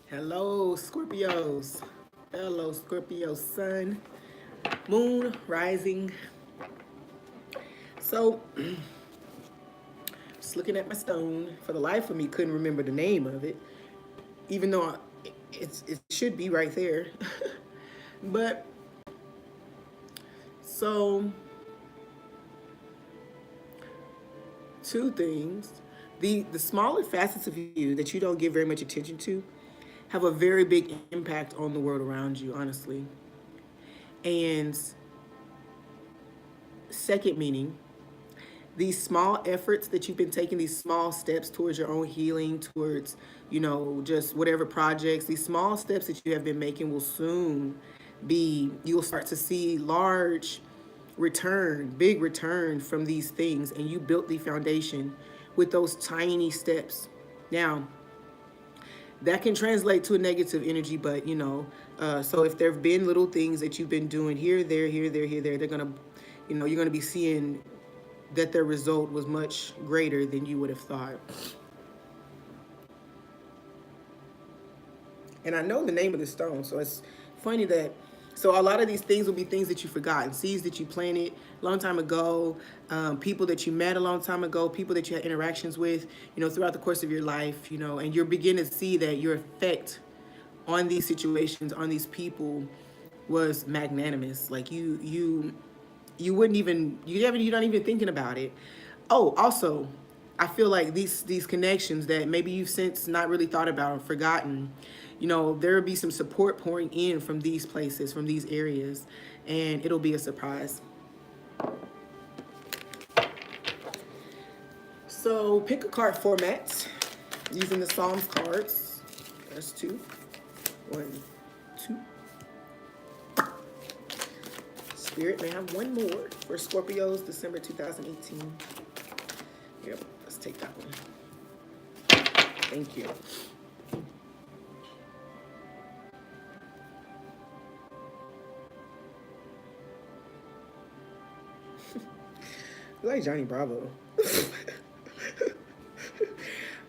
Hello, Scorpios. Hello, Scorpio sun, moon, rising. So, just looking at my stone. For the life of me, couldn't remember the name of it, even though it should be right there. But so, two things: the smaller facets of you that you don't give very much attention to have a very big impact on the world around you, honestly. And second meaning, these small efforts that you've been taking, these small steps towards your own healing, towards, just whatever projects, these small steps that you have been making will soon you'll start to see big return from these things. And you built the foundation with those tiny steps. Now, that can translate to a negative energy, but so if there have been little things that you've been doing here, there, here, there, here, there, they're gonna, you're gonna be seeing that their result was much greater than you would have thought. And I know the name of the stone, so it's funny that. So a lot of these things will be things that you've forgotten, seeds that you planted a long time ago, people that you met a long time ago, people that you had interactions with, throughout the course of your life, and you're beginning to see that your effect on these situations, on these people, was magnanimous. Like you wouldn't even you're not even thinking about it. Oh, also, I feel like these connections that maybe you've since not really thought about or forgotten, there will be some support pouring in from these places, from these areas, and it'll be a surprise. So pick a card format using the Psalms cards. There's two. One, two. Spirit may have one more for Scorpios, December 2018. Yep, let's take that one. Thank you. Like Johnny Bravo.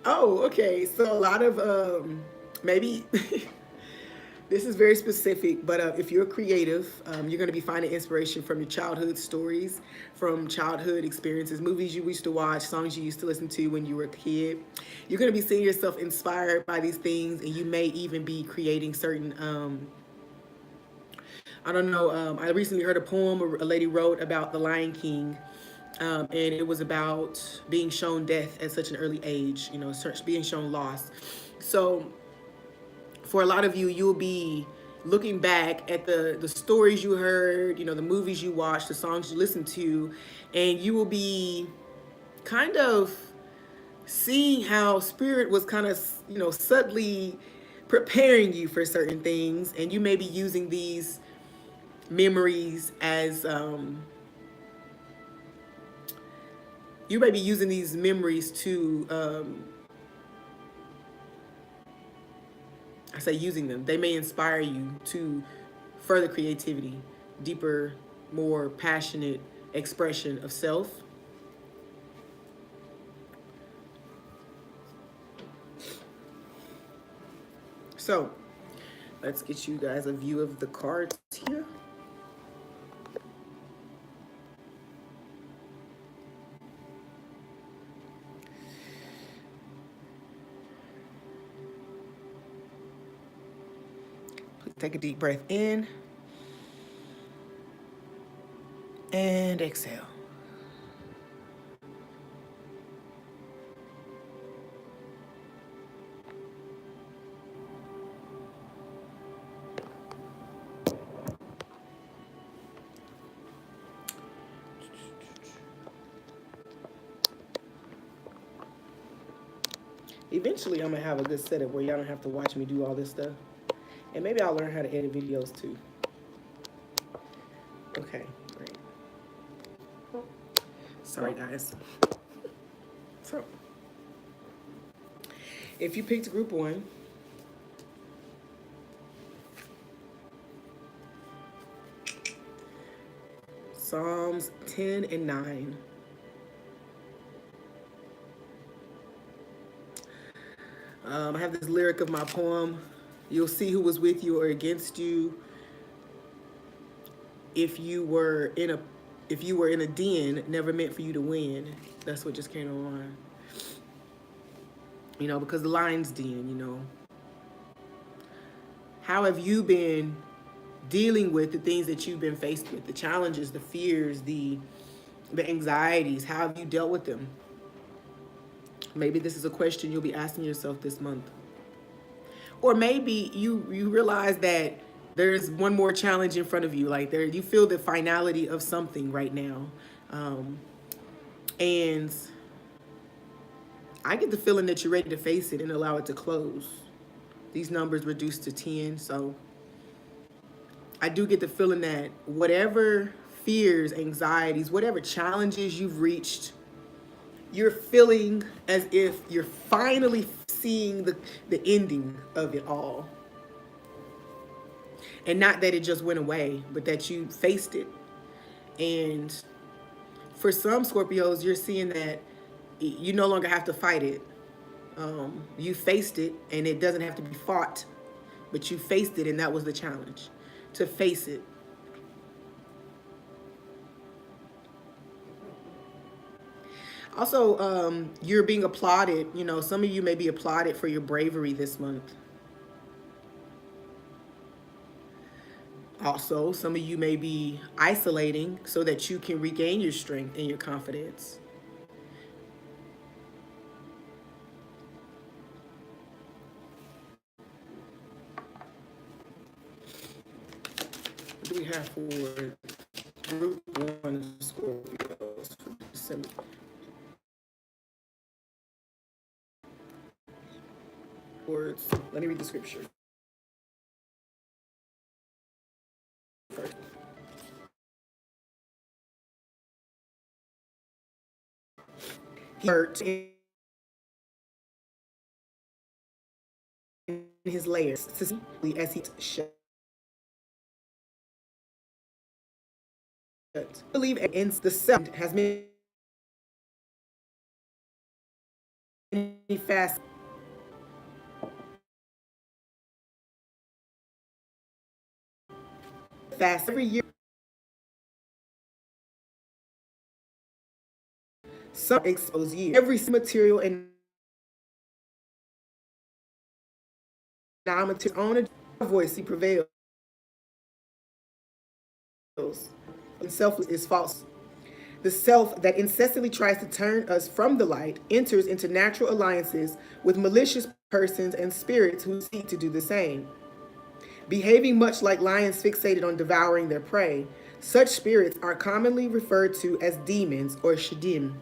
Oh, okay. So a lot of maybe this is very specific, but if you're creative, you're going to be finding inspiration from your childhood stories, from childhood experiences, movies you used to watch, songs you used to listen to when you were a kid. You're going to be seeing yourself inspired by these things, and you may even be creating certain. I don't know. I recently heard a poem a lady wrote about the Lion King, and it was about being shown death at such an early age. Being shown loss. So for a lot of you, you'll be looking back at the stories you heard, the movies you watched, the songs you listened to, and you will be kind of seeing how spirit was kind of, subtly preparing you for certain things, and you may be using these memories as you may be using these memories to I say using them. They may inspire you to further creativity, deeper, more passionate expression of self. So, let's get you guys a view of the cards here. Please take a deep breath in and exhale. Eventually, I'm going to have a good setup where y'all don't have to watch me do all this stuff. And maybe I'll learn how to edit videos too. Okay, great. Sorry, guys. So, if you picked group one, Psalms 10 and 9. I have this lyric of my poem You'll see who was with you or against you. If you were in a den, never meant for you to win. That's what just came to mind. Because the lion's den. How have you been dealing with the things that you've been faced with, the challenges, the fears, the anxieties? How have you dealt with them? Maybe this is a question you'll be asking yourself this month. Or maybe you realize that there's one more challenge in front of you. Like you feel the finality of something right now. And I get the feeling that you're ready to face it and allow it to close. These numbers reduced to 10. So I do get the feeling that whatever fears, anxieties, whatever challenges you've reached, you're feeling as if you're finally seeing the ending of it all. And not that it just went away, but that you faced it. And for some Scorpios, you're seeing that you no longer have to fight it. You faced it, and it doesn't have to be fought, but you faced it, and that was the challenge, to face it. Also, you're being applauded. Some of you may be applauded for your bravery this month. Also, some of you may be isolating so that you can regain your strength and your confidence. What do we have for group 1 Scorpios for December? Words. Let me read the scripture first. He hurt in his layers as he shut. I believe against the self has many fast. Fast every year. Some expose you. Every material and non-material own a voice he prevails. And self is false. The self that incessantly tries to turn us from the light enters into natural alliances with malicious persons and spirits who seek to do the same. Behaving much like lions fixated on devouring their prey, such spirits are commonly referred to as demons or shadim.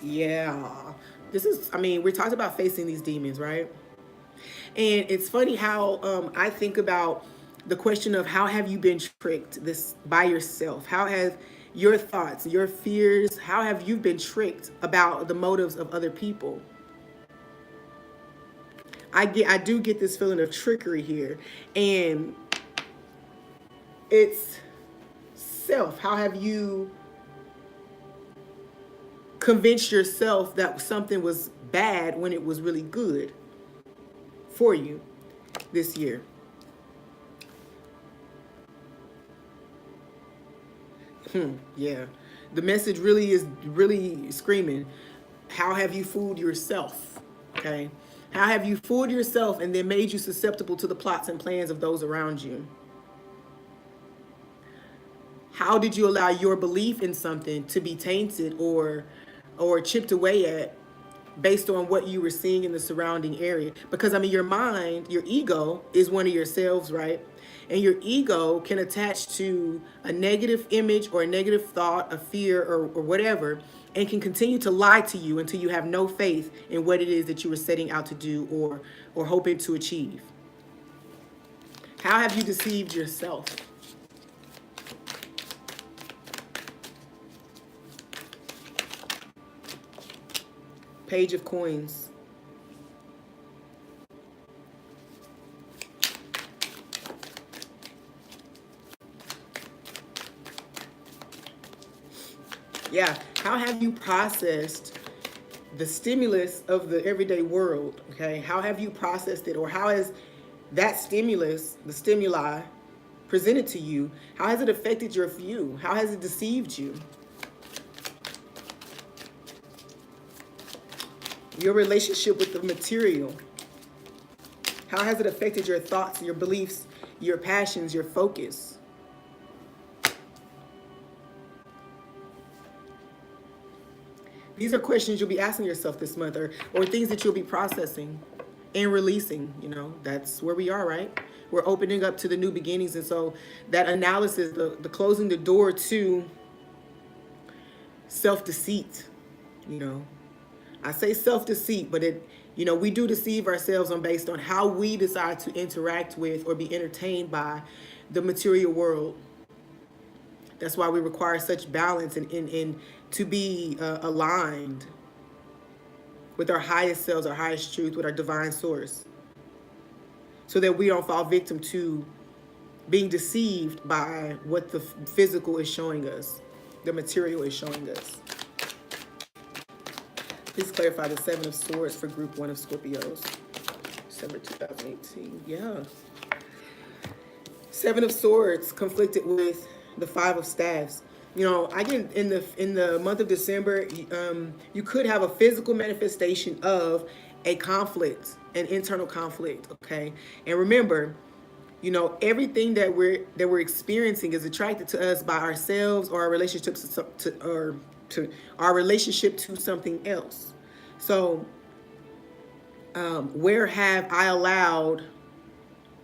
Yeah. We're talking about facing these demons, right? And it's funny how I think about the question of how have you been tricked this by yourself? How have your thoughts, your fears, how have you been tricked about the motives of other people? I do get this feeling of trickery here. And it's self. How have you convinced yourself that something was bad when it was really good for you this year? Yeah. The message really is screaming, how have you fooled yourself? Okay. How have you fooled yourself and then made you susceptible to the plots and plans of those around you? How did you allow your belief in something to be tainted or chipped away at based on what you were seeing in the surrounding area? Because your mind, your ego is one of your selves, right? And your ego can attach to a negative image or a negative thought, a fear or whatever, and can continue to lie to you until you have no faith in what it is that you were setting out to do or hoping to achieve. How have you deceived yourself? Page of Coins. Yeah. How have you processed the stimulus of the everyday world, okay? How have you processed it, or how has that stimulus, the stimuli presented to you, how has it affected your view? How has it deceived you? Your relationship with the material. How has it affected your thoughts, your beliefs, your passions, your focus? These are questions you'll be asking yourself this month, or things that you'll be processing and releasing. You know, that's where we are, right? We're opening up to the new beginnings. And so that analysis, the closing the door to self-deceit, you know. I say self-deceit, but we do deceive ourselves based on how we decide to interact with or be entertained by the material world. That's why we require such balance and to be aligned with our highest selves, our highest truth, with our divine source, so that we don't fall victim to being deceived by what the physical is showing us, the material is showing us. Please clarify the Seven of Swords for Group 1 of Scorpios. December 2018. Yeah. Seven of Swords conflicted with the Five of Staffs. You know, I get in the month of December, you could have a physical manifestation of a conflict, an internal conflict, okay? And remember, you know, everything that we're experiencing is attracted to us by ourselves or our relationships to our relationship to something else. So, where have I allowed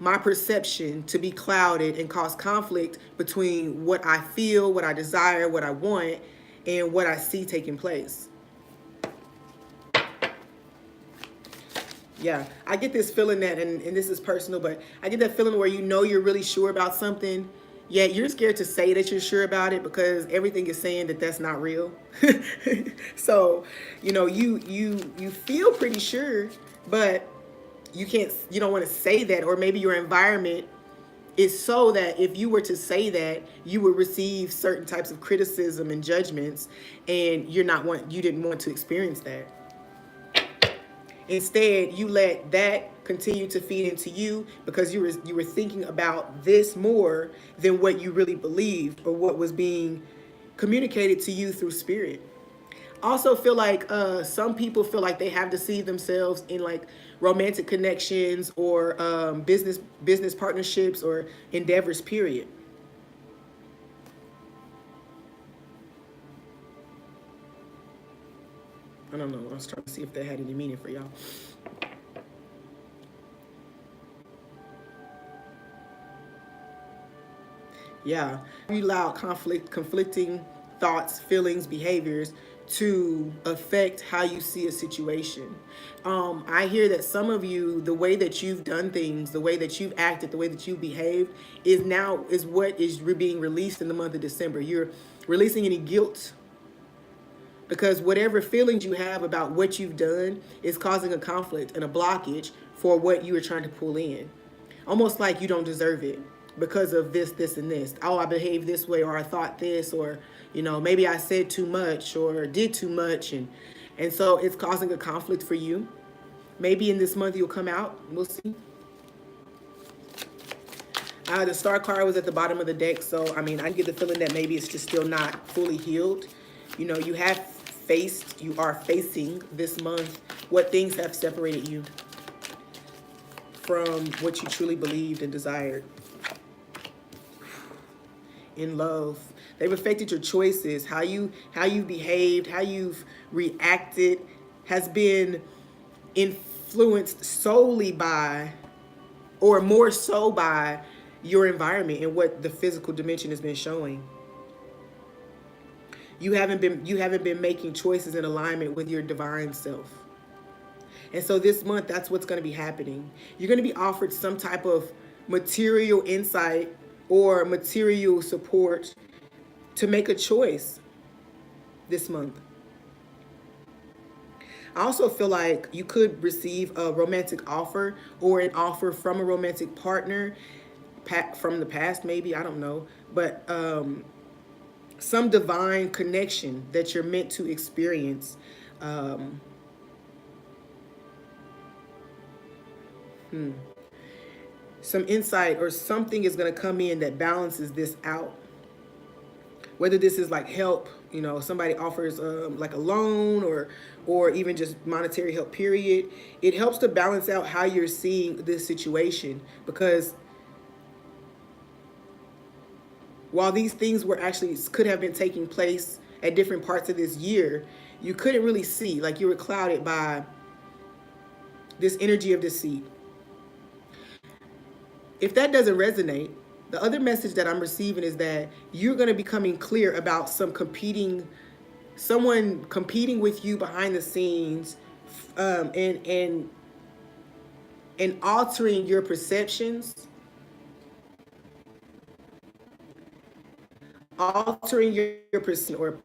my perception to be clouded and cause conflict between what I feel, what I desire, what I want, and what I see taking place? Yeah, I get this feeling that, and this is personal, but I get that feeling where you're really sure about something, yet you're scared to say that you're sure about it because everything is saying that that's not real. So, you feel pretty sure, but you don't want to say that, or maybe your environment is so that if you were to say that, you would receive certain types of criticism and judgments, and you didn't want to experience that. Instead, you let that continue to feed into you because you were thinking about this more than what you really believed or what was being communicated to you through spirit. Also feel like some people feel like they have deceived themselves in like romantic connections or business partnerships or endeavors, period. I don't know. I was trying to see if that had any meaning for y'all. Yeah. You allow conflicting thoughts, feelings, behaviors to affect how you see a situation. I hear that some of you, the way that you've done things, the way that you've acted, the way that you've behaved is what is being released in the month of December. You're releasing any guilt, because whatever feelings you have about what you've done is causing a conflict and a blockage for what you were trying to pull in. Almost like you don't deserve it because of this, and this. Oh, I behaved this way, or I thought this, or, maybe I said too much or did too much. And so it's causing a conflict for you. Maybe in this month you'll come out. We'll see. The Star card was at the bottom of the deck. So, I get the feeling that maybe it's just still not fully healed. You are facing this month what things have separated you from what you truly believed and desired. In love, they've affected your choices. How you behaved, how you've reacted has been influenced solely by, or more so by, your environment and what the physical dimension has been showing. You haven't been making choices in alignment with your divine self. And so this month, that's what's going to be happening. You're going to be offered some type of material insight or material support to make a choice this month. I also feel like you could receive a romantic offer or an offer from a romantic partner from the past, maybe, I don't know. But some divine connection that you're meant to experience Some insight or something is going to come in that balances this out. Whether this is like help, you know, somebody offers like a loan or even just monetary help, period. It helps to balance out how you're seeing this situation, because while these things were actually could have been taking place at different parts of this year, you couldn't really see, like you were clouded by this energy of deceit. If that doesn't resonate, the other message that I'm receiving is that you're going to be becoming clear about someone competing with you behind the scenes, and altering your perceptions, altering your perception, or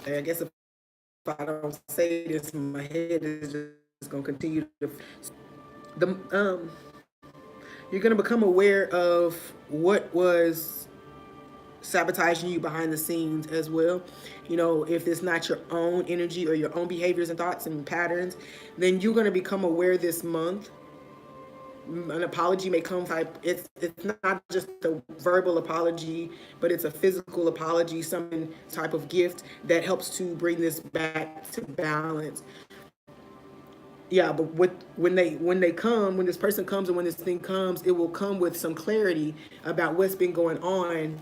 I guess if I don't say this, my head is just going to continue to the you're going to become aware of what was sabotaging you behind the scenes as well. You know, if it's not your own energy or your own behaviors and thoughts and patterns, then you're going to become aware this month. An apology may come type. It's not just a verbal apology, but it's a physical apology, some type of gift that helps to bring this back to balance. Yeah, but when this person comes and when this thing comes, it will come with some clarity about what's been going on.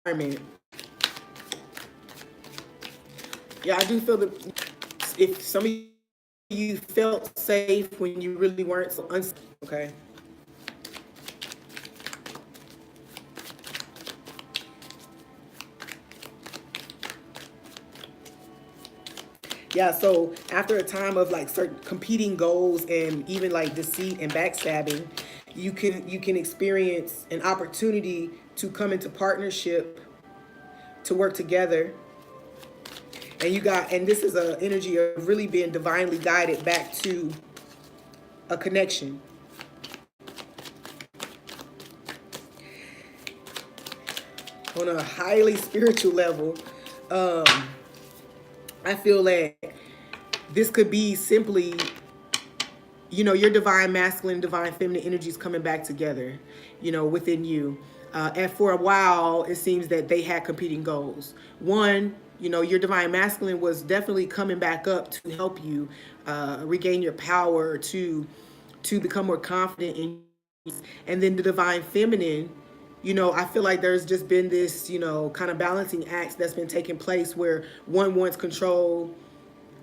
Environment. Yeah, I do feel that if some of you felt safe when you really weren't, so unsafe. Okay. Yeah, so after a time of like certain competing goals and even like deceit and backstabbing, you can experience an opportunity to come into partnership, to work together. And this is an energy of really being divinely guided back to a connection. On a highly spiritual level, I feel like this could be simply, you know, your divine masculine, divine feminine energies coming back together, you know, within you. And for a while, it seems that they had competing goals. One, you know, your divine masculine was definitely coming back up to help you regain your power, to become more confident in you. And then the divine feminine, you know, I feel like there's just been this, you know, kind of balancing act that's been taking place where one wants control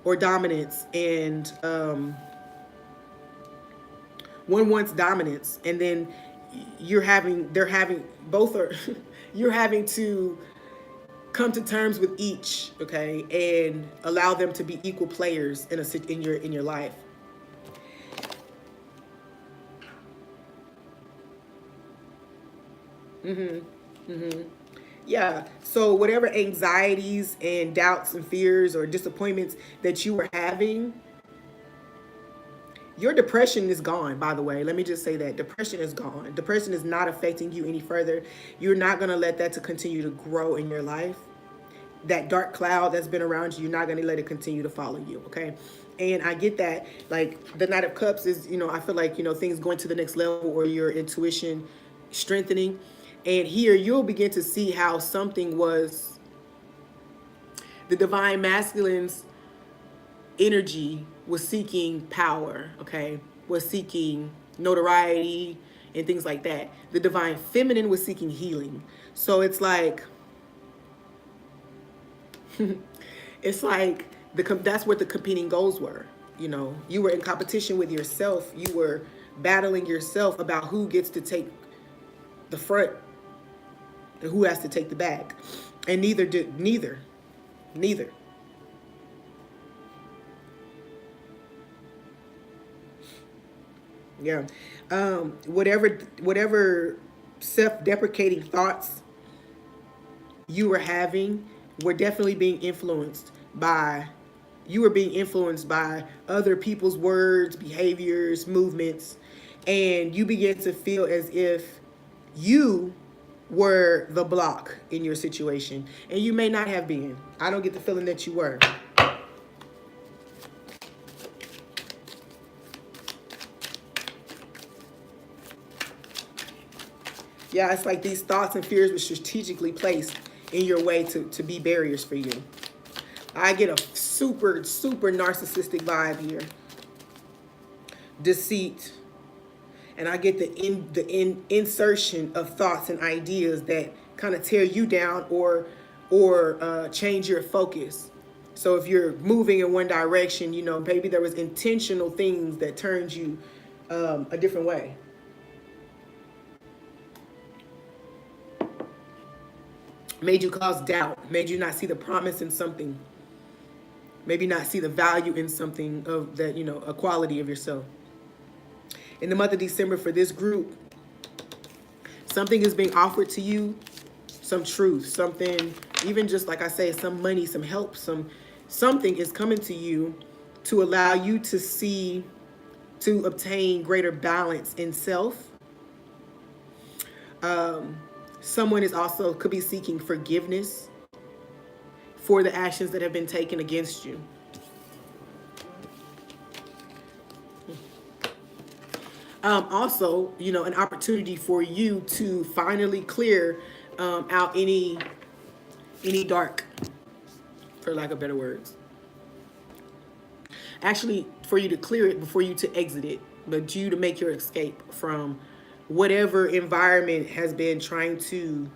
or dominance, and one wants dominance, and then they're having both are you're having to come to terms with each, okay, and allow them to be equal players in your life. Yeah. So whatever anxieties and doubts and fears or disappointments that you were having, your depression is gone, by the way. Let me just say that depression is gone. Depression is not affecting you any further. You're not going to let that to continue to grow in your life. That dark cloud that's been around you, you're not going to let it continue to follow you, okay? And I get that. Like the Knight of Cups is, you know, I feel like, you know, things going to the next level or your intuition strengthening. And here you'll begin to see how something was the divine masculine's energy was seeking power, okay? Was seeking notoriety and things like that. The divine feminine was seeking healing. So it's like it's like that's what the competing goals were. You know, you were in competition with yourself. You were battling yourself about who gets to take the front and who has to take the back. And neither. Yeah. Whatever self-deprecating thoughts you were having were definitely being influenced by you were being influenced by other people's words, behaviors, movements, and you begin to feel as if you were the block in your situation. And you may not have been. I don't get the feeling that you were. Yeah, it's like these thoughts and fears were strategically placed in your way to be barriers for you. I get a super, super narcissistic vibe here. Deceit. And I get the insertion of thoughts and ideas that kind of tear you down or change your focus. So if you're moving in one direction, you know, maybe there was intentional things that turned you a different way. Made you cause doubt, made you not see the promise in something, maybe not see the value in something of that, you know, a quality of yourself. In the month of December for this group, something is being offered to you, some truth, something, even just like I say, some money, some help, something is coming to you to allow you to see, to obtain greater balance in self. Someone is also could be seeking forgiveness for the actions that have been taken against you. Also, you know, an opportunity for you to finally clear out any dark, for lack of better words. Actually, for you to clear it before you to exit it, but you to make your escape from whatever environment has been trying to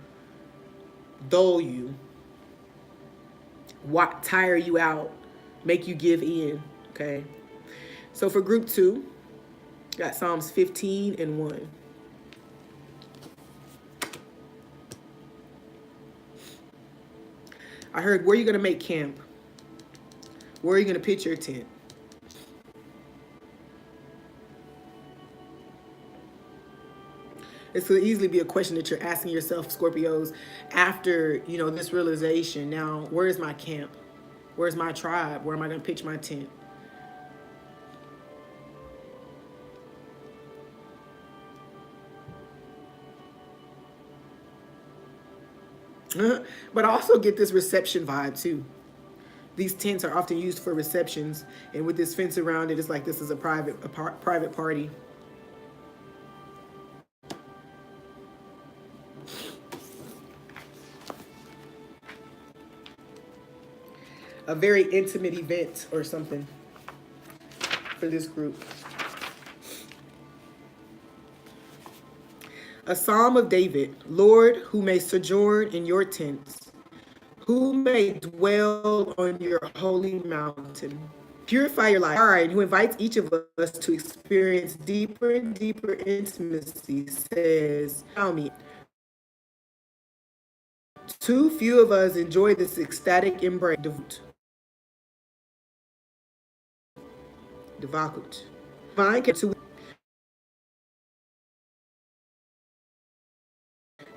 dull you, tire you out, make you give in, okay? So for group 2, got Psalms 15 and 1. I heard, where are you going to make camp? Where are you going to pitch your tent? This could easily be a question that you're asking yourself, Scorpios, after, you know, this realization. Now, where is my camp? Where's my tribe? Where am I going to pitch my tent? But I also get this reception vibe too. These tents are often used for receptions, and with this fence around it, it's like this is a private party. A very intimate event or something for this group. A Psalm of David. Lord, who may sojourn in your tents, who may dwell on your holy mountain. Purify your life. All right, who invites each of us to experience deeper and deeper intimacy, says, tell me. Too few of us enjoy this ecstatic embrace. Devakut. Divine to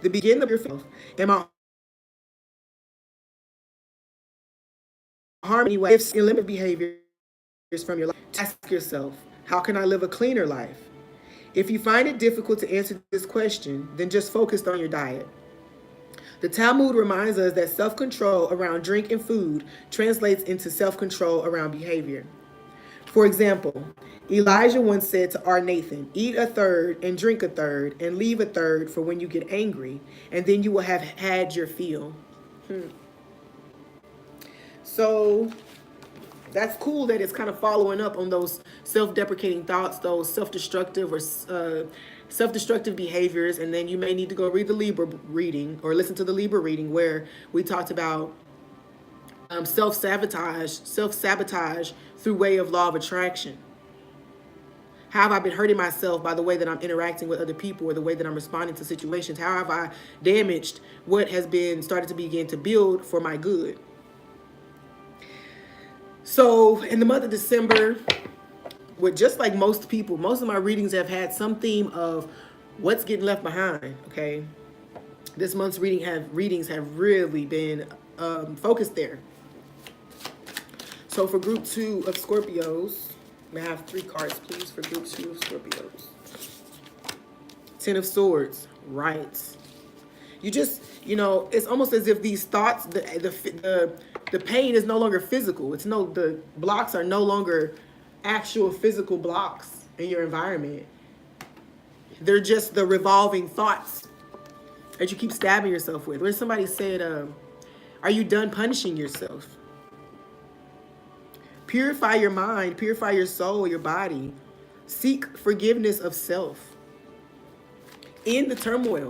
the beginning of yourself. Am I harmony waves eliminate behaviors from your life? Ask yourself, how can I live a cleaner life? If you find it difficult to answer this question, then just focus on your diet. The Talmud reminds us that self-control around drink and food translates into self-control around behavior. For example, Elijah once said to our Nathan, eat a third and drink a third and leave a third for when you get angry, and then you will have had your fill. So that's cool that it's kind of following up on those self-deprecating thoughts, those self-destructive or self-destructive behaviors. And then you may need to go read the Libra reading or listen to the Libra reading where we talked about self-sabotage through way of law of attraction. How have I been hurting myself by the way that I'm interacting with other people or the way that I'm responding to situations? How have I damaged what has been started to begin to build for my good? So in the month of December, with just like most people, most of my readings have had some theme of what's getting left behind, okay? This month's readings have really been focused there. So for group 2 of Scorpios, may I have 3 cards, please, for group 2 of Scorpios. 10 of Swords, right. You just, you know, it's almost as if these thoughts, the pain is no longer physical. It's no, the blocks are no longer actual physical blocks in your environment. They're just the revolving thoughts that you keep stabbing yourself with. Where somebody said, are you done punishing yourself? Purify your mind, purify your soul, your body. Seek forgiveness of self. End the turmoil.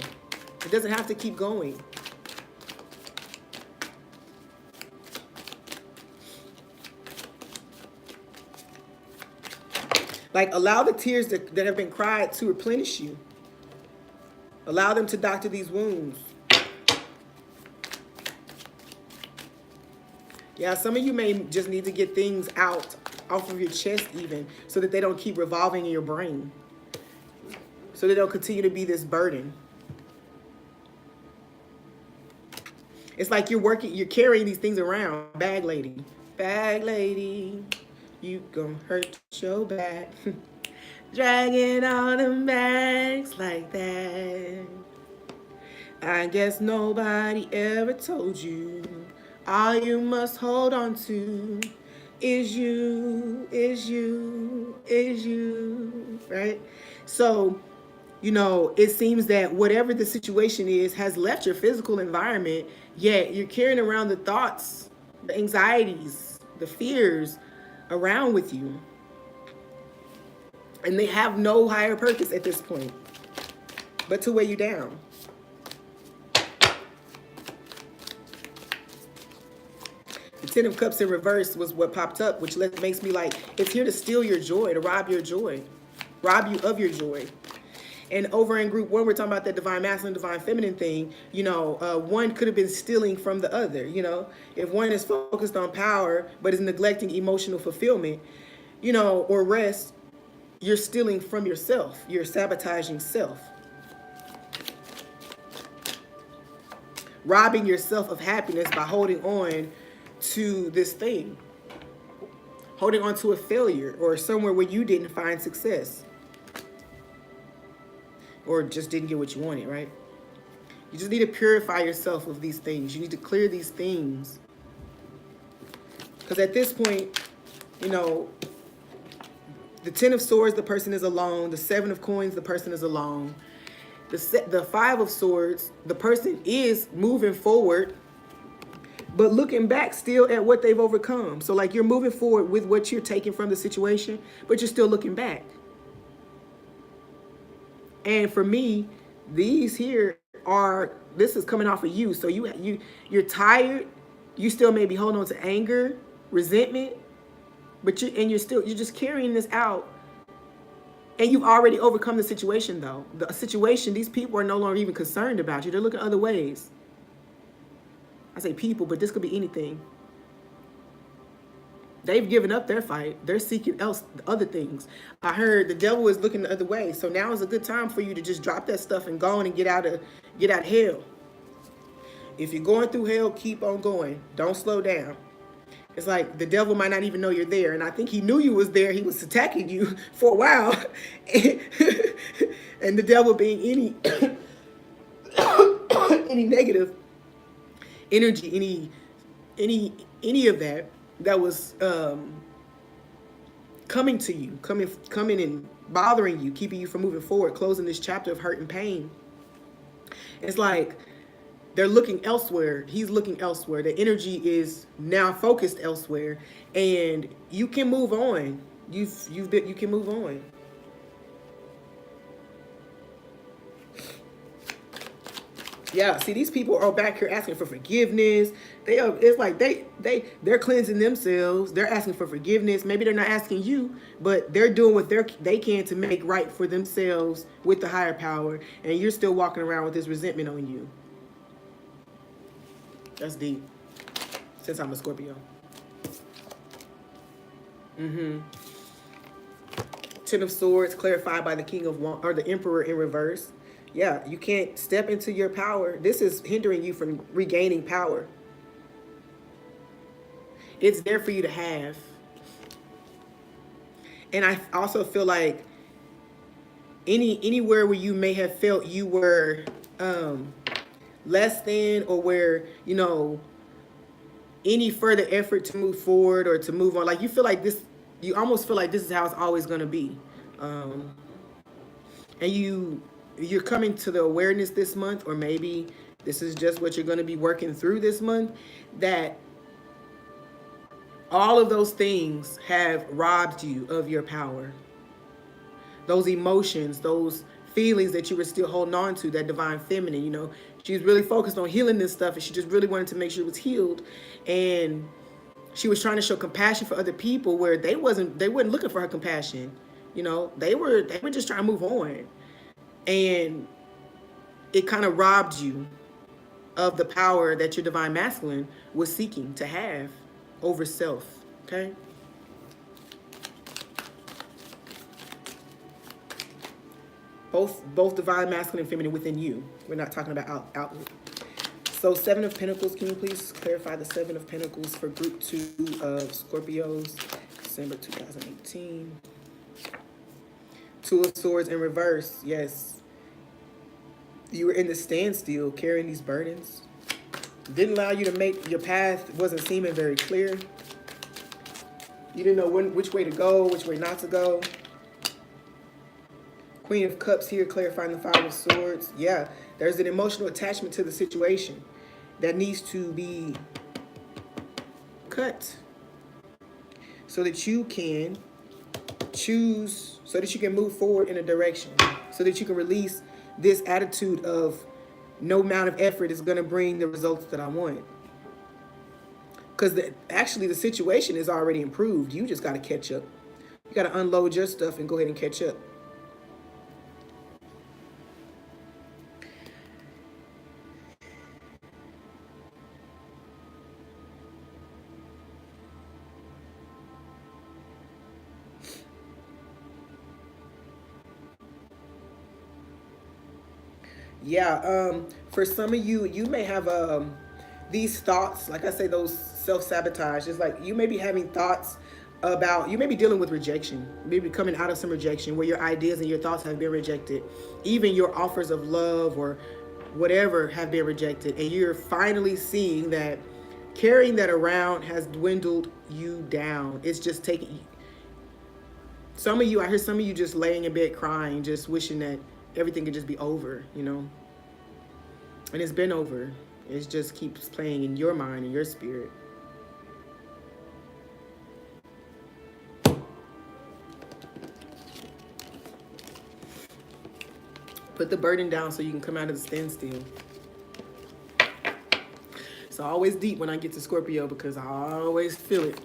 It doesn't have to keep going. Like, allow the tears that have been cried to replenish you. Allow them to doctor these wounds. Yeah, some of you may just need to get things out off of your chest even, so that they don't keep revolving in your brain. So they don't continue to be this burden. It's like you're carrying these things around. Bag lady, you gon' hurt your back. Dragging all them bags like that. I guess nobody ever told you. All you must hold on to is you, right? So, you know, it seems that whatever the situation is has left your physical environment, yet you're carrying around the thoughts, the anxieties, the fears around with you. And they have no higher purpose at this point but to weigh you down. The Ten of Cups in reverse was what popped up, which makes me like, it's here to steal your joy, to rob your joy, rob you of your joy. And over in group 1, we're talking about that divine masculine, divine feminine thing. You know, one could have been stealing from the other. You know, if one is focused on power but is neglecting emotional fulfillment, you know, or rest, you're stealing from yourself. You're sabotaging self. Robbing yourself of happiness by holding on to this thing. Holding on to a failure or somewhere where you didn't find success. Or just didn't get what you wanted, right? You just need to purify yourself of these things. You need to clear these things. Because at this point, you know, the 10 of Swords, the person is alone. The 7 of Coins, the person is alone. The 5 of Swords, the person is moving forward, but looking back still at what they've overcome. So like you're moving forward with what you're taking from the situation, but you're still looking back. And for me, these here this is coming off of you. So you're tired. You still may be holding on to anger, resentment, but you're just carrying this out. And you've already overcome the situation though. The situation, these people are no longer even concerned about you. They're looking other ways. I say people, but this could be anything. They've given up their fight. They're seeking other things. I heard the devil is looking the other way. So now is a good time for you to just drop that stuff and go on and get out hell. If you're going through hell, keep on going. Don't slow down. It's like the devil might not even know you're there. And I think he knew you was there. He was attacking you for a while. And the devil being any negative energy, any of that was coming to you, coming and bothering you, keeping you from moving forward, closing this chapter of hurt and pain. It's like they're looking elsewhere. He's looking elsewhere. The energy is now focused elsewhere, and you can move on. You can move on. Yeah, see, these people are back here asking for forgiveness. It's like they're cleansing themselves. They're asking for forgiveness. Maybe they're not asking you, but they're doing what they can to make right for themselves with the higher power. And you're still walking around with this resentment on you. That's deep. Since I'm a Scorpio. Ten of Swords clarified by the King of Wands, or the Emperor in reverse. Yeah, you can't step into your power. This is hindering you from regaining power. It's there for you to have. And I also feel like anywhere where you may have felt you were less than, or where, you know, any further effort to move forward or to move on, like you feel like this, you almost feel like this is how it's always going to be. um, and you're coming to the awareness this month, or maybe this is just what you're going to be working through this month, that all of those things have robbed you of your power. Those emotions, those feelings that you were still holding on to, that divine feminine, you know, she was really focused on healing this stuff, and she just really wanted to make sure it was healed. And she was trying to show compassion for other people where they weren't looking for her compassion. You know, they were just trying to move on. And it kind of robbed you of the power that your divine masculine was seeking to have over self. Okay? Both divine masculine and feminine within you. We're not talking about outward. So 7 of Pentacles, can you please clarify the 7 of Pentacles for group 2 of Scorpios, December 2018. 2 of Swords in reverse, yes. You were in the standstill, carrying these burdens. Didn't allow you to make your path, wasn't seeming very clear. You didn't know which way to go, which way not to go. Queen of Cups here, clarifying the 5 of Swords. Yeah, there's an emotional attachment to the situation that needs to be cut so that you can choose, so that you can move forward in a direction, so that you can release this attitude of no amount of effort is going to bring the results that I want. Because actually the situation is already improved. You just got to catch up. You got to unload your stuff and go ahead and catch up. Yeah, for some of you, you may have these thoughts, like I say, those self-sabotage. It's like you may be having thoughts about, you may be dealing with rejection, maybe coming out of some rejection where your ideas and your thoughts have been rejected. Even your offers of love or whatever have been rejected. And you're finally seeing that carrying that around has dwindled you down. It's just taking, some of you, I hear some of you just laying in bed crying, just wishing that everything could just be over, you know. And it's been over. It just keeps playing in your mind and your spirit. Put the burden down so you can come out of the standstill. It's always deep when I get to Scorpio because I always feel it.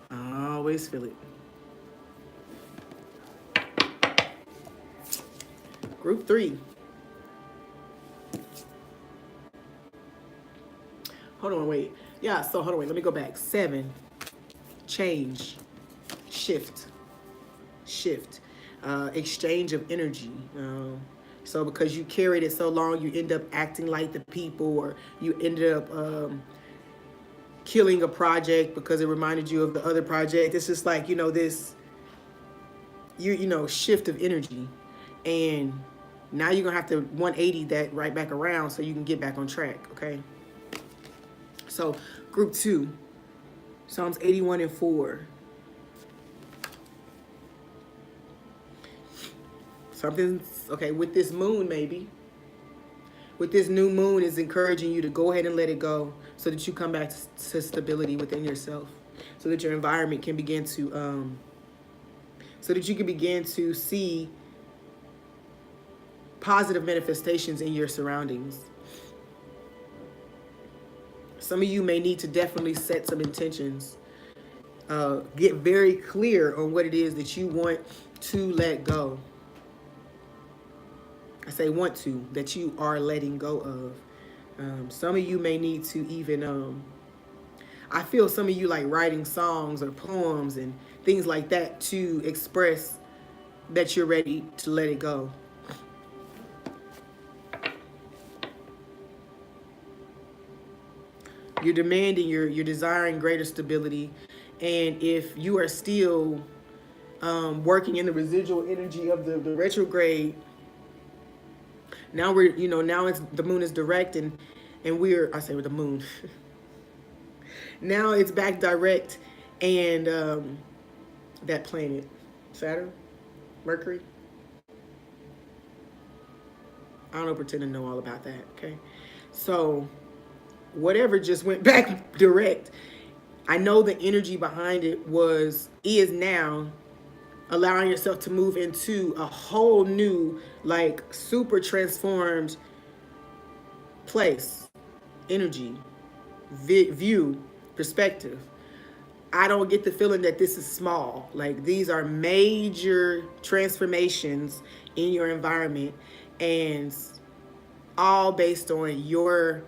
I always feel it. Group 3. Hold on, wait. Yeah, so hold on, wait. Let me go back. 7. Change. Shift. Exchange of energy. So because you carried it so long, you end up acting like the people, or you ended up killing a project because it reminded you of the other project. It's just like, you know, this, you know, shift of energy. And now you're going to have to 180 that right back around so you can get back on track, okay? So, group 2, Psalms 81 and 4. Something's, okay, with this moon maybe. With this new moon is encouraging you to go ahead and let it go so that you come back to stability within yourself. So that your environment can begin to, so that you can begin to see positive manifestations in your surroundings. Some of you may need to definitely set some intentions. Get very clear on what it is that you want to let go. I say want to, that you are letting go of. Some of you may need to even, I feel some of you like writing songs or poems and things like that to express that you're ready to let it go. You're demanding, you're desiring greater stability. And if you are still working in the residual energy of the retrograde, Now we're, now it's the moon is direct, and I say with the moon. Now it's back direct, and that planet, Saturn, Mercury. I don't pretend to know all about that. Okay, so whatever just went back direct. I know the energy behind it is now allowing yourself to move into a whole new, like, super transformed place, energy, view, perspective. I don't get the feeling that this is small. Like, these are major transformations in your environment, and all based on your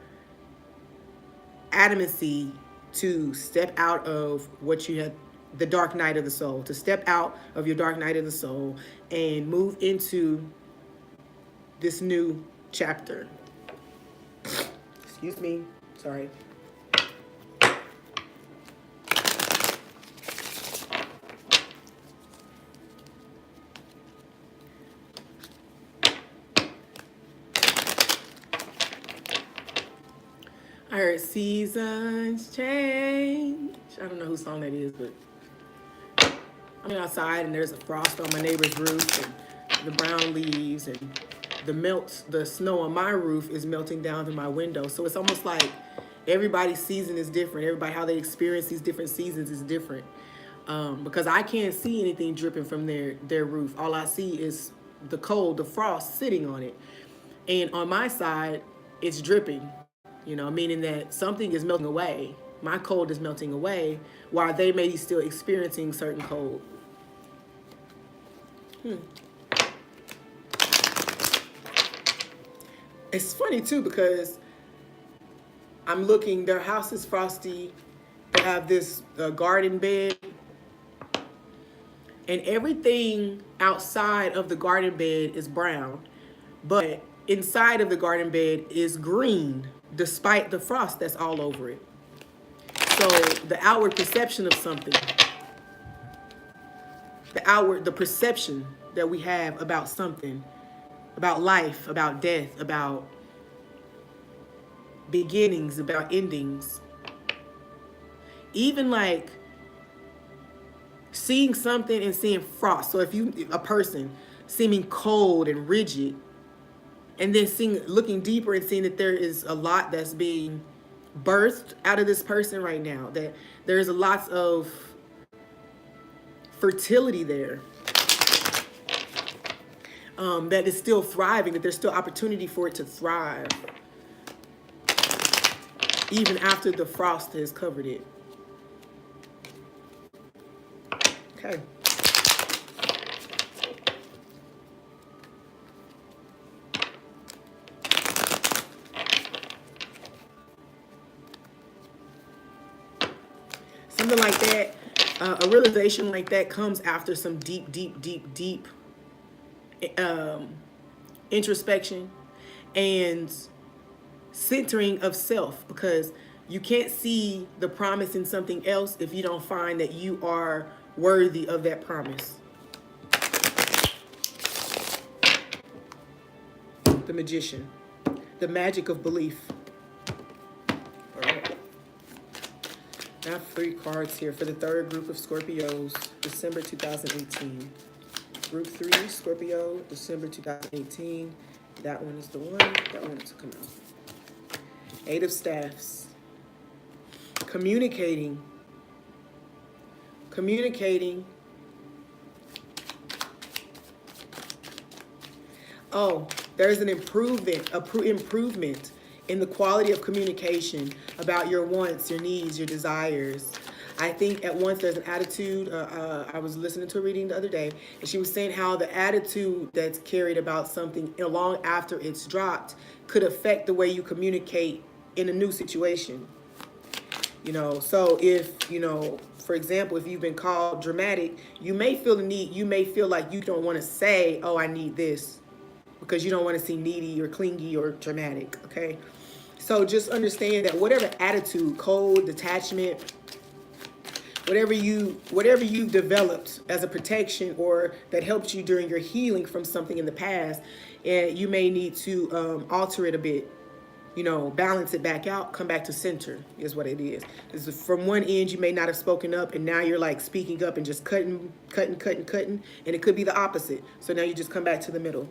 adamancy to step out of what you had, the dark night of the soul, to step out of your dark night of the soul and move into this new chapter. Excuse me, sorry. I heard seasons change. I don't know whose song that is, but I'm outside and there's a frost on my neighbor's roof, and the brown leaves and the snow on my roof is melting down through my window. So it's almost like everybody's season is different. Everybody, how they experience these different seasons is different. Because I can't see anything dripping from their roof. All I see is the cold, the frost sitting on it. And on my side, it's dripping. Meaning that something is melting away. My cold is melting away, while they may be still experiencing certain cold. It's funny too, because I'm looking, their house is frosty. They have this garden bed, and everything outside of the garden bed is brown, but inside of the garden bed is green, despite the frost that's all over it. So the outward perception of something, the perception that we have about something, about life, about death, about beginnings, about endings, even like seeing something and seeing frost. So if a person seeming cold and rigid, and then looking deeper and seeing that there is a lot that's being birthed out of this person right now, that there's a lot of fertility there, that is still thriving, that there's still opportunity for it to thrive, even after the frost has covered it. Okay. Something like that, a realization like that comes after some deep introspection and centering of self, because you can't see the promise in something else if you don't find that you are worthy of that promise. The Magician, the magic of belief. I have 3 cards here for the third group of Scorpios, December 2018. Group 3, Scorpio, December 2018. That one is the one. That one to come out. 8 of Staffs. Communicating. Oh, there's an improvement in the quality of communication about your wants, your needs, your desires. I think at once there's an attitude. I was listening to a reading the other day, and she was saying how the attitude that's carried about something long after it's dropped could affect the way you communicate in a new situation. So if, for example, if you've been called dramatic, you may feel the need, you may feel like you don't want to say, oh, I need this, because you don't want to seem needy or clingy or dramatic, okay? So just understand that whatever attitude, cold, detachment, whatever you've developed as a protection or that helped you during your healing from something in the past, and you may need to alter it a bit, you know, balance it back out, come back to center is what it is. Is from one end you may not have spoken up, and now you're like speaking up and just cutting, and it could be the opposite. So now you just come back to the middle.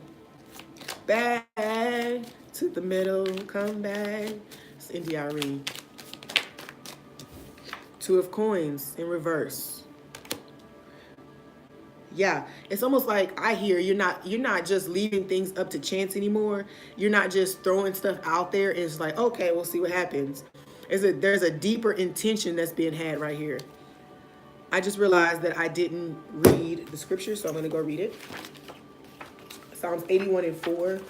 Back to the middle, come back. It's NDRE. Two of coins in reverse. Yeah, it's almost like I hear you're not just leaving things up to chance anymore. You're not just throwing stuff out there and it's like, okay, we'll see what happens. There's a deeper intention that's being had right here. I just realized that I didn't read the scripture, so I'm going to go read it. Psalms 81:4.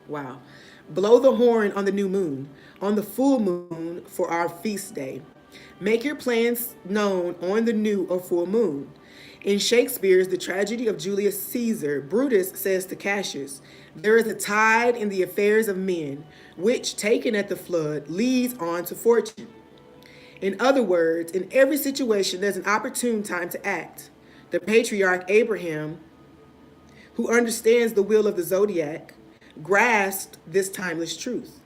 Wow. Blow the horn on the new moon, on the full moon for our feast day. Make your plans known on the new or full moon. In Shakespeare's The Tragedy of Julius Caesar, Brutus says to Cassius, there is a tide in the affairs of men, which, taken at the flood, leads on to fortune. In other words, in every situation, there's an opportune time to act. The patriarch Abraham, who understands the wheel of the zodiac, grasped this timeless truth.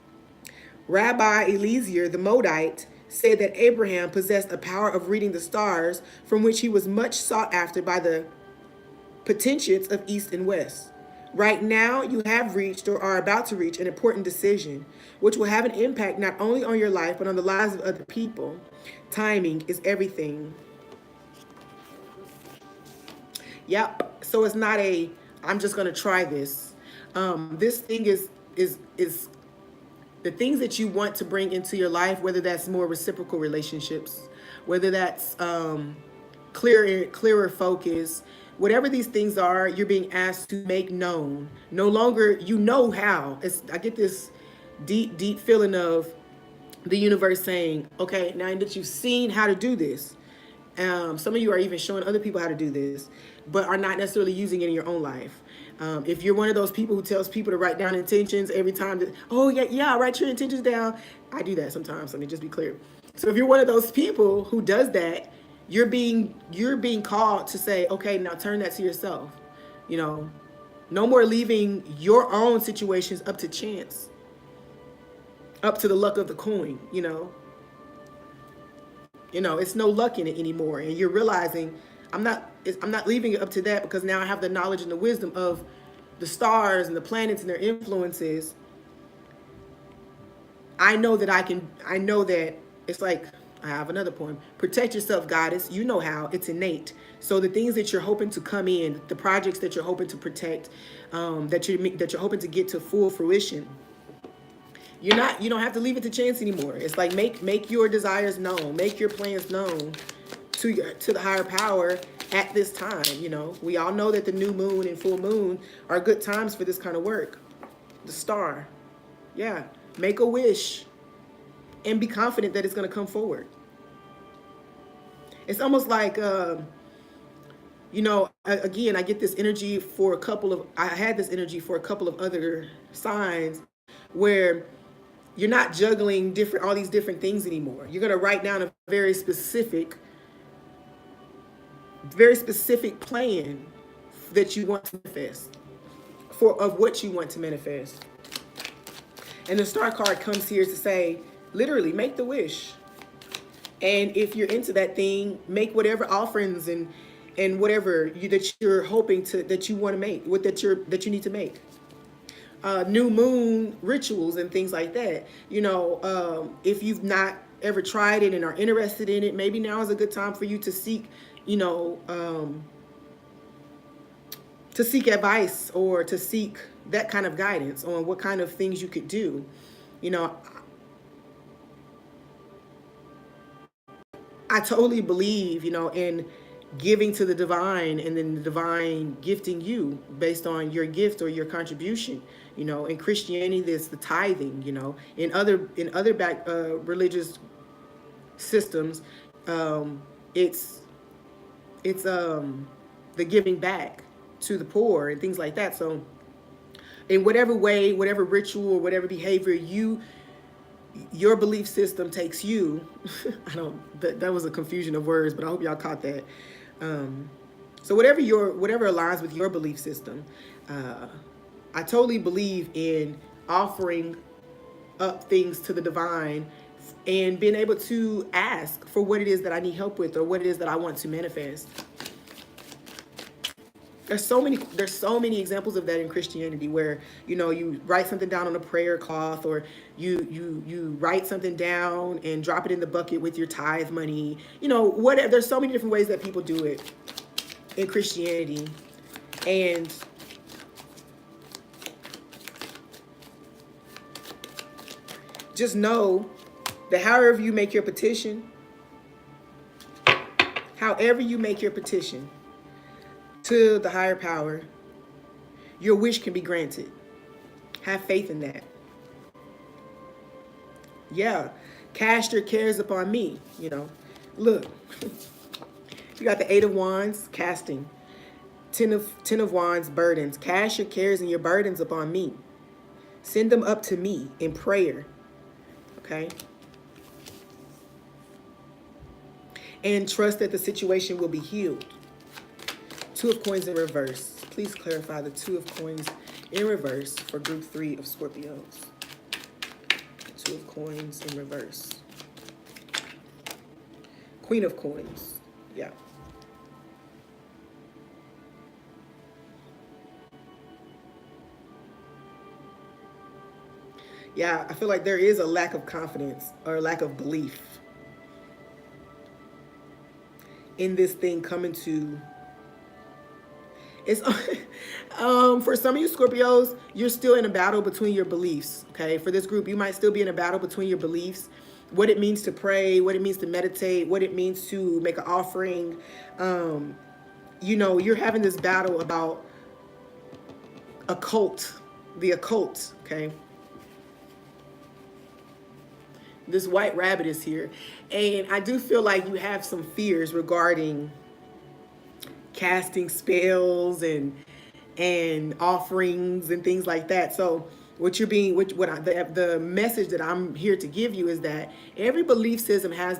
Rabbi Eliezer the Modite said that Abraham possessed a power of reading the stars, from which he was much sought after by the potentates of East and West. Right now, you have reached or are about to reach an important decision, which will have an impact not only on your life, but on the lives of other people. Timing is everything. Yep. So it's not a, I'm just going to try this. This thing is the things that you want to bring into your life, whether that's more reciprocal relationships, whether that's clearer focus, whatever these things are, you're being asked to make known. No longer, you know how. I get this deep feeling of the universe saying, okay, now that you've seen how to do this, some of you are even showing other people how to do this, but are not necessarily using it in your own life. If you're one of those people who tells people to write down intentions every time that, oh yeah, write your intentions down. I do that sometimes, let me just be clear. So if you're one of those people who does that, you're being called to say, okay, now turn that to yourself. You know, no more leaving your own situations up to chance, up to the luck of the coin, you know. It's no luck in it anymore. And you're realizing I'm not leaving it up to that, because now I have the knowledge and the wisdom of the stars and the planets and their influences. I know that it's like, I have another poem. Protect yourself, goddess. You know how. It's innate. So the things that you're hoping to come in, the projects that you're hoping to protect, that you're hoping to get to full fruition, you don't have to leave it to chance anymore. It's like make your desires known, make your plans known to the higher power at this time. We all know that the new moon and full moon are good times for this kind of work. The star, yeah. Make a wish and be confident that it's going to come forward. It's almost like, again, I get this energy for I had this energy for a couple of other signs where you're not juggling all these different things anymore. You're going to write down a very specific plan that you want to manifest, of what you want to manifest. And the star card comes here to say, literally, make the wish. And if you're into that thing, make whatever offerings and whatever that you're hoping that you want to make, that you need to make. New moon rituals and things like that. If you've not ever tried it and are interested in it, maybe now is a good time for you to seek, to seek advice or to seek that kind of guidance on what kind of things you could do. I totally believe, in giving to the divine, and then the divine gifting you based on your gift or your contribution. In Christianity, there's the tithing. In other religious systems, it's the giving back to the poor and things like that. So in whatever way, whatever ritual or whatever behavior your belief system takes you, that was a confusion of words, but I hope y'all caught that. So whatever aligns with your belief system, I totally believe in offering up things to the divine and being able to ask for what it is that I need help with or what it is that I want to manifest. There's so many examples of that in Christianity where, you know, you write something down on a prayer cloth, or you write something down and drop it in the bucket with your tithe money. You know, whatever. There's so many different ways that people do it in Christianity. And just know that however you make your petition to the higher power, your wish can be granted. Have faith in that. Yeah. Cast your cares upon me. You know, look, you got the 8 of Wands, casting. 10 of Wands, burdens. Cast your cares and your burdens upon me. Send them up to me in prayer. Okay. And trust that the situation will be healed. 2 of Coins in reverse. Please clarify the 2 of Coins in reverse for group 3 of Scorpios. 2 of Coins in reverse. Queen of Coins. Yeah. Yeah, I feel like there is a lack of confidence or a lack of belief in this thing coming to. It's for some of you Scorpios, you're still in a battle between your beliefs. Okay, for this group, you might still be in a battle between your beliefs, what it means to pray, what it means to meditate, what it means to make an offering. You know, you're having this battle about the occult. Okay, this white rabbit is here, and I do feel like you have some fears regarding casting spells and offerings and things like that. So the message that I'm here to give you is that every belief system has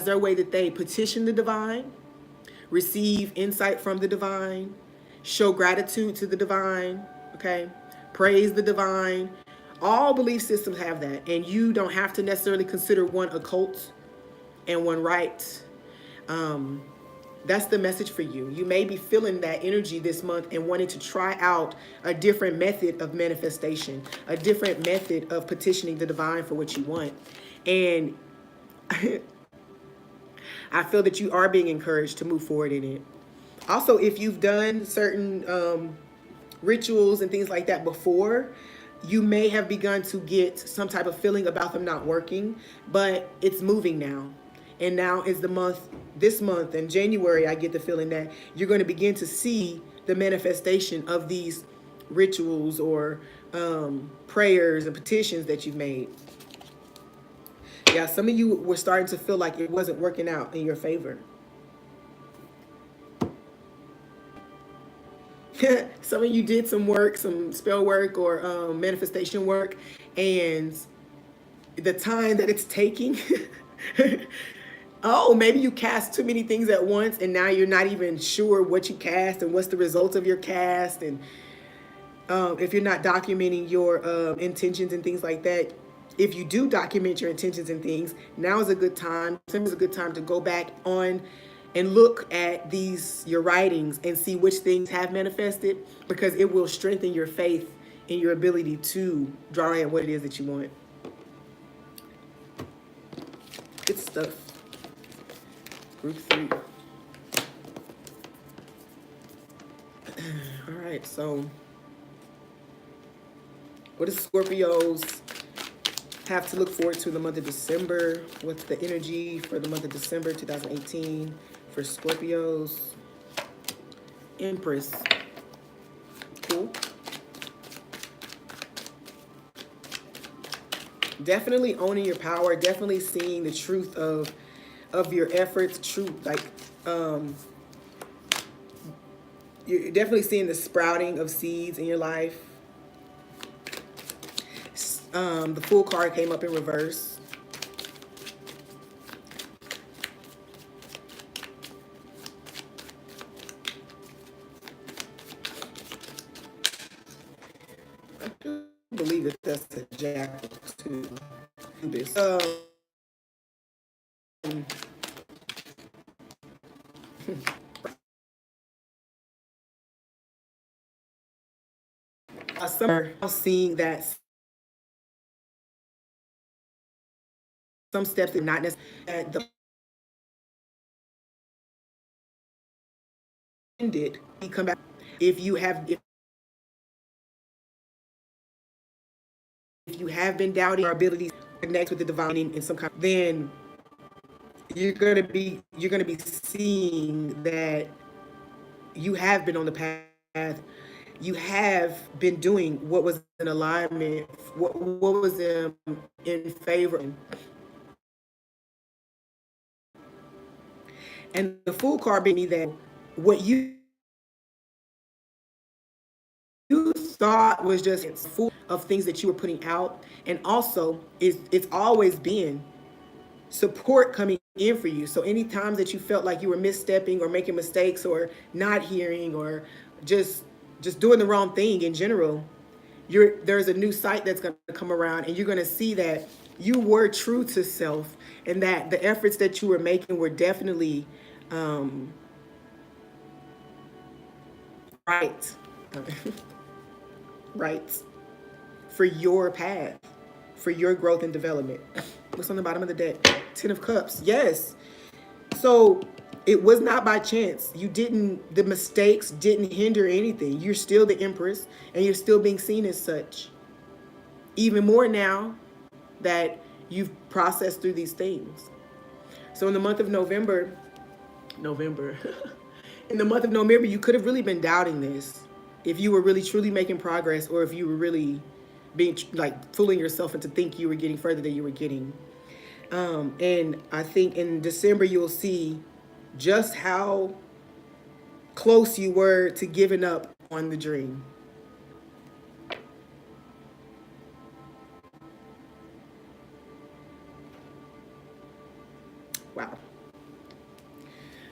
their way that they petition the divine, receive insight from the divine, show gratitude to the divine, okay, praise the divine. All belief systems have that, and you don't have to necessarily consider one occult and one right. That's the message for you. You may be feeling that energy this month and wanting to try out a different method of manifestation, a different method of petitioning the divine for what you want. And I feel that you are being encouraged to move forward in it. Also, if you've done certain rituals and things like that before, you may have begun to get some type of feeling about them not working, but it's moving now. And now is this month in January, I get the feeling that you're going to begin to see the manifestation of these rituals or prayers and petitions that you've made. Yeah, some of you were starting to feel like it wasn't working out in your favor. Some of you did some work, some spell work or manifestation work, and the time that it's taking... Oh, maybe you cast too many things at once and now you're not even sure what you cast and what's the result of your cast. And if you're not documenting your intentions and things like that, if you do document your intentions and things, now is a good time. It's a good time to go back on and look at your writings and see which things have manifested, because it will strengthen your faith in your ability to draw in what it is that you want. Good stuff. Group 3. All right, so what does Scorpios have to look forward to in the month of December? What's the energy for the month of December 2018 for Scorpios? Empress. Cool. Definitely owning your power, definitely seeing the truth of your efforts, you're definitely seeing the sprouting of seeds in your life. The Fool card came up in reverse. believe that that's a jackal too. This. Summer seeing that some steps are not necessarily the ended. You come back if you have if you have been doubting your abilities to connect with the divine in some kind, then you're gonna be seeing that you have been on the path. You have been doing what was in alignment, what was in favor. And the Fool card being that what you thought was just full of things that you were putting out, and also it's always been support coming in for you. So any times that you felt like you were misstepping or making mistakes or not hearing or just doing the wrong thing in general, there's a new sight that's going to come around, and you're going to see that you were true to self, and that the efforts that you were making were definitely right. Right. For your path, for your growth and development. What's on the bottom of the deck? Ten of Cups. Yes. So it was not by chance. The mistakes didn't hinder anything. You're still the Empress, and you're still being seen as such. Even more now that you've processed through these things. So in the month of November, in the month of November, you could have really been doubting this. If you were really truly making progress, or if you were really being like fooling yourself into think you were getting further than you were getting. And I think in December, you'll see just how close you were to giving up on the dream. Wow.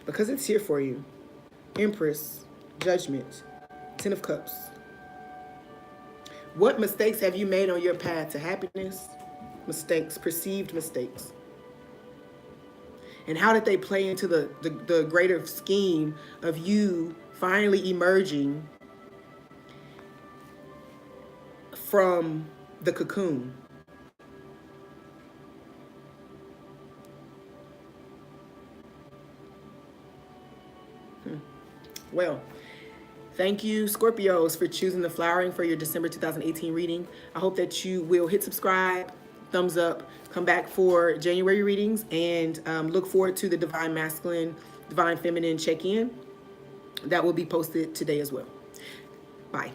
Because it's here for you. Empress, Judgment, Ten of Cups. What mistakes have you made on your path to happiness? Mistakes, perceived mistakes. And how did they play into the greater scheme of you finally emerging from the cocoon? Well, thank you, Scorpios, for choosing the flowering for your December 2018 reading. I hope that you will hit subscribe, thumbs up, come back for January readings, and look forward to the Divine Masculine, Divine Feminine check-in that will be posted today as well. Bye.